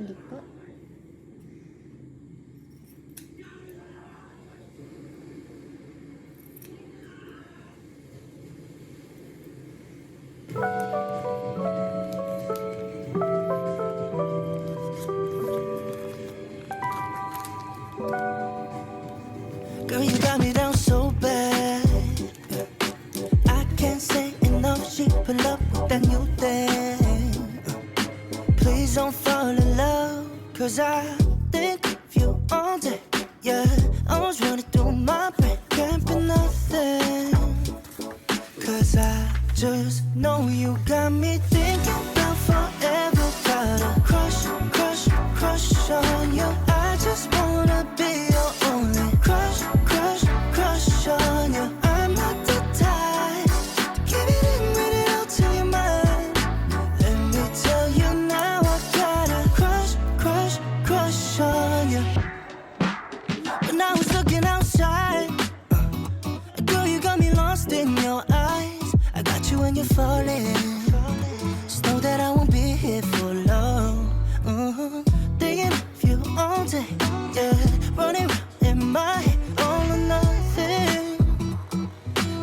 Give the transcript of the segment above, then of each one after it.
るか。Girl, you got me down so bad. I can't say enough. She pull up with that new thing. Please don't fall in love, 'cause I think of you all day. Yeah, I was running through my brain, can't be nothing. 'Cause I just know you got me thinking about forever. Got a crush, crush, crush on you. I just wanna be your only crush, crush, crush on you. I'm not the type to give it in, read it out till you're mine. Let me tell you now, I got a crush, crush, crush on you. When I was looking outside, girl, you got me lost in your eyes. I got you when you're falling. Just know that I won't be here for long. Thinking of you all day, yeah. Running around in my head, all or nothing.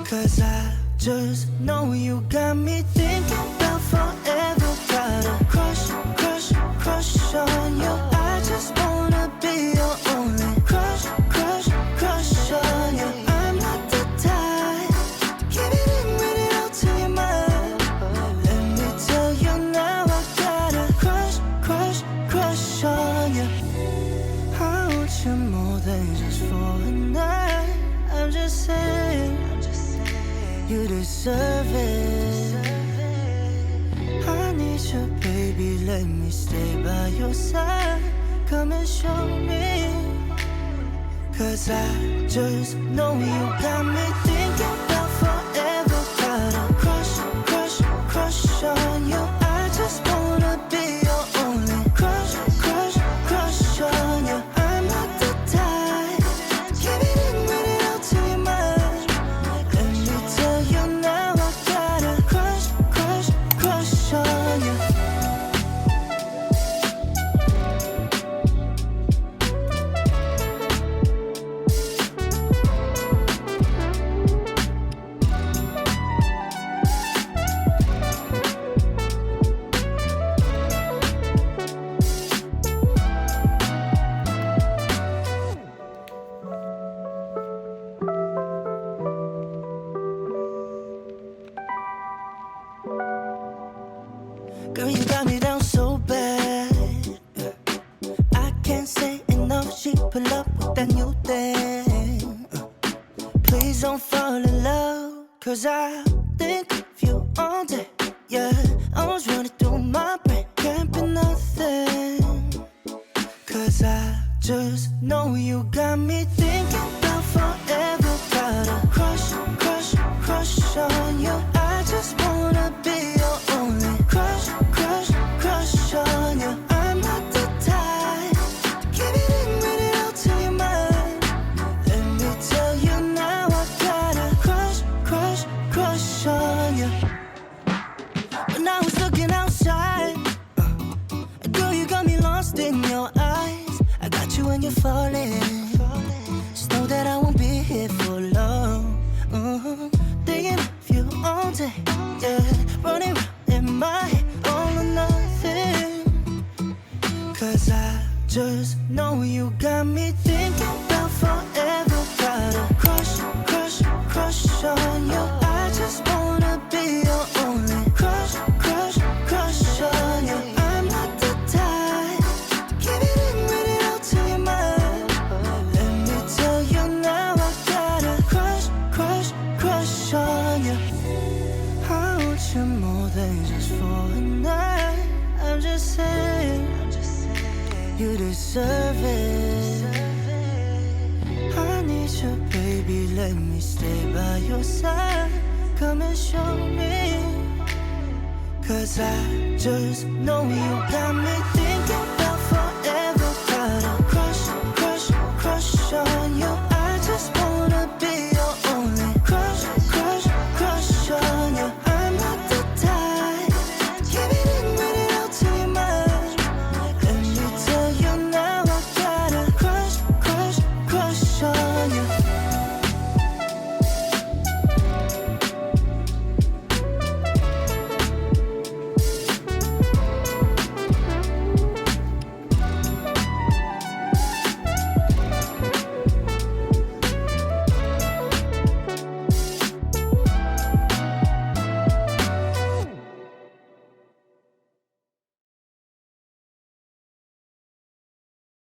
'Cause I just know you got me thinking about forever. Got a crush, crush, crush on you. I just wanna be your only crush, crush, crush on you. I'm not the type to give it in, read it out till you're mine. Let me tell you now, I got a crush, crush, crush on you. I want you more than just for a night. I'm just saying, you deserve it. I need you, baby, let me stay by your side. Come and show me. 'Cause I just know you got me thinking about forever. Got a crush, crush, crush on you. I just wanna be your only crush, crush, crush on you. I'm not the type to give it in, read it out till you're mine. Let me tell you now, I got a crush, crush, crush on you. Girl, you got me down so bad. I can't say enough. She pull up with that new thing. Please don't fall in love, 'cause I think of you all day. Yeah, I was running through my brain, can't be nothing. 'Cause I just know you got me thinking about forever. Got a crush, crush, crush on you. I just wanna be your only crush, crush, crush on you. I'm not the type to give it in, read it out till you're mine. Let me tell you now, I got a crush, crush, crush on you. When I was looking outside, girl, you got me lost in your eyes. I got you when you're falling. Just know that I won't be here for long. Thinking of you all day, yeah. Running around in my head, all or nothing. 'Cause I just know you got me thinking about forever. Got a crush, crush, crush on you. I just wanna be your only crush, crush, crush on you. I'm not the type to give it in, read it out till you're mine. Let me tell you now, I got a crush, crush, crush on you. I want you more than just for a night. I'm just saying, you deserve it. I need you, baby, let me stay by your side. Come and show me. 'Cause I just know you got me thinking